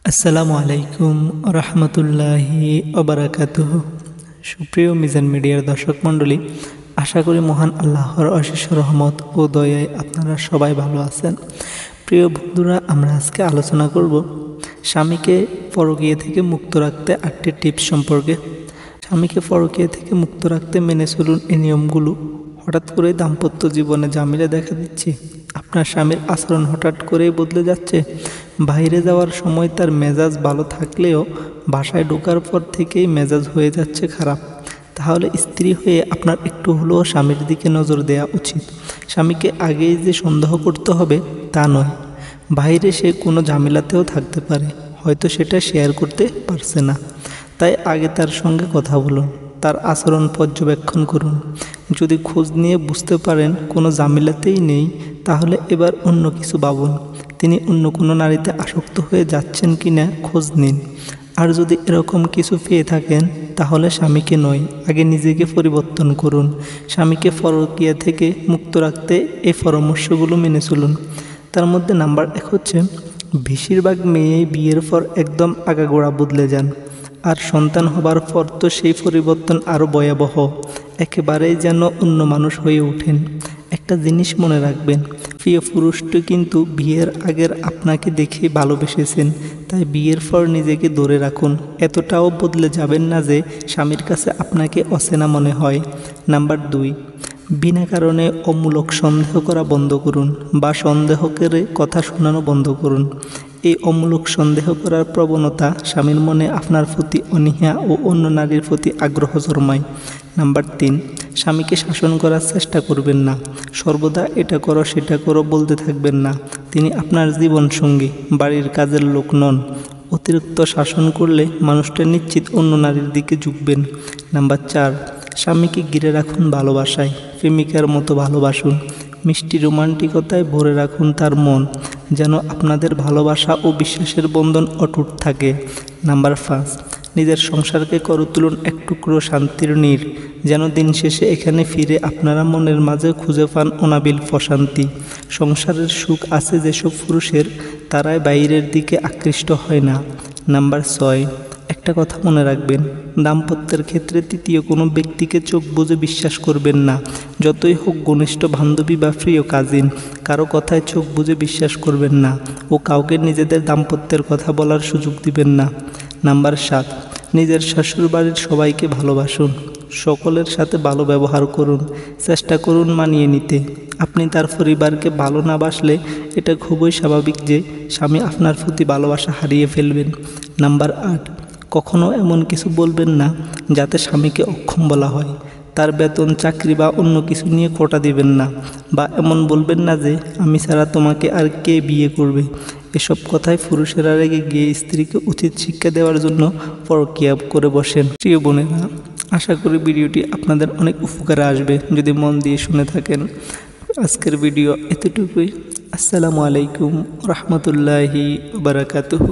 আসসালামু আলাইকুম রহমতুল্লাহি ওবারাকাতুহু। সুপ্রিয় মিজান মিডিয়ার দর্শক মণ্ডলী, আশা করি মহান আল্লাহর অশেষ রহমত ও দয়ায় আপনারা সবাই ভালো আছেন। প্রিয় বন্ধুরা, আমরা আজকে আলোচনা করব স্বামীকে পরকীয়া থেকে মুক্ত রাখতে 8টি টিপস সম্পর্কে। স্বামীকে পরকীয়া থেকে মুক্ত রাখতে মেনে চলুন এই নিয়মগুলো। হঠাৎ করে দাম্পত্য জীবনে ঝামেলা দেখা দিচ্ছে, আপনার স্বামীর আচরণ হঠাৎ করেই বদলে যাচ্ছে, বাইরে যাওয়ার সময় তার মেজাজ ভালো থাকলেও বাসায় ঢোকার পর থেকেই মেজাজ হয়ে যাচ্ছে খারাপ, তাহলে স্ত্রী হয়ে আপনার একটু হলেও স্বামীর দিকে নজর দেওয়া উচিত। স্বামীকে আগেই যে সন্দেহ করতে হবে তা নয়, বাইরে সে কোনো ঝামেলাতেও থাকতে পারে, হয়তো সেটা শেয়ার করতে পারছে না, তাই আগে তার সঙ্গে কথা বলুন, তার আচরণ পর্যবেক্ষণ করুন। যদি খোঁজ নিয়ে বুঝতে পারেন কোনো ঝামেলাতেই নেই, তাহলে এবার অন্য কিছু ভাবুন। তিনি অন্য কোনো নারীতে আসক্ত হয়ে যাচ্ছেন কি না খোঁজ নিন। আর যদি এরকম কিছু পেয়ে থাকেন, তাহলে স্বামীকে নয়, আগে নিজেকে পরিবর্তন করুন। স্বামীকে পরকীয়া থেকে মুক্ত রাখতে এই পরামর্শগুলো মেনে চলুন। তার মধ্যে নাম্বার 1 হচ্ছে, বেশিরভাগ মেয়েই বিয়ের পর একদম আগাগোড়া বদলে যান, আর সন্তান হবার পর তো সেই পরিবর্তন আরও ভয়াবহ, একেবারেই যেন অন্য মানুষ হয়ে ওঠেন। একটা জিনিস মনে রাখবেন, প্রিয় পুরুষটি কিন্তু বিয়ের আগের আপনাকে দেখে ভালোবেসেছেন, তাই বিয়ের পর নিজেকে ধরে রাখুন। এতটাও বদলে যাবেন না যে স্বামীর কাছে আপনাকে অচেনা মনে হয়। নাম্বার 2, বিনা কারণে অমূলক সন্দেহ করা বন্ধ করুন, বা সন্দেহ করে কথা শোনানো বন্ধ করুন। এই অমূলক সন্দেহ করার প্রবণতা স্বামীর মনে আপনার প্রতি অনীহা ও অন্য নারীর প্রতি আগ্রহ জন্মায়। নাম্বার 3, স্বামীকে শাসন করার চেষ্টা করবেন না, সর্বদা এটা করো সেটা করো বলতে থাকবেন না। তিনি আপনার জীবনসঙ্গী, বাড়ির কাজের লোক নন। অতিরিক্ত শাসন করলে মানুষটা নিশ্চিত অন্য নারীর দিকে ঝুঁকবেন। নাম্বার 4, স্বামীকে ঘিরে রাখুন ভালোবাসায়, প্রেমিকার মতো ভালোবাসুন। মিষ্টি রোমান্টিকতায় ভরে রাখুন তার মন, যেন আপনাদের ভালোবাসা ও বিশ্বাসের বন্ধন অটুট থাকে। নাম্বার 5, নিজের সংসারকে করে তুলুন এক টুকরো শান্তির নীড়, যেন দিন শেষে এখানে ফিরে আপনারা মনের মাঝে খুঁজে পান অনাবিল প্রশান্তি। সংসারের সুখ আছে যেসব পুরুষের, তারাই বাইরের দিকে আকৃষ্ট হয় না। নাম্বার 6, একটা কথা মনে রাখবেন, দাম্পত্যের ক্ষেত্রে তৃতীয় কোনো ব্যক্তিকে চোখ বুজে বিশ্বাস করবেন না। যতই হোক ঘনিষ্ঠ বান্ধবী বা প্রিয় কাজিন, কারো কথায় চোখ বুজে বিশ্বাস করবেন না ও কাউকে নিজেদের দাম্পত্যের কথা বলার সুযোগ দিবেন না। নাম্বার 7, নিজের শ্বশুরবাড়ির সবাইকে ভালোবাসুন, সকলের সাথে ভালো ব্যবহার করুন, চেষ্টা করুন মানিয়ে নিতে। আপনি তার পরিবারকে ভালো না বাসলে এটা খুবই স্বাভাবিক যে স্বামী আপনার প্রতি ভালোবাসা হারিয়ে ফেলবেন। নাম্বার 8, কখনো এমন কিছু বলবেন না যাতে স্বামীকে অক্ষম বলা হয়। তার বেতন, চাকরি বা অন্য কিছু নিয়ে খোঁটা দিবেন না, বা এমন বলবেন না যে আমি ছাড়া তোমাকে আর কে বিয়ে করবে। এসব কথায় পুরুষেরা রেগে গিয়ে স্ত্রীকে উচিত শিক্ষা দেওয়ার জন্য পরকীয়া করে বসেন। প্রিয় বোনেরা, আশা করি ভিডিওটি আপনাদের অনেক উপকারে আসবে যদি মন দিয়ে শুনে থাকেন। আজকের ভিডিও এতটুকুই। আসসালামু আলাইকুম রহমতুল্লাহি ওয়া বারাকাতুহু।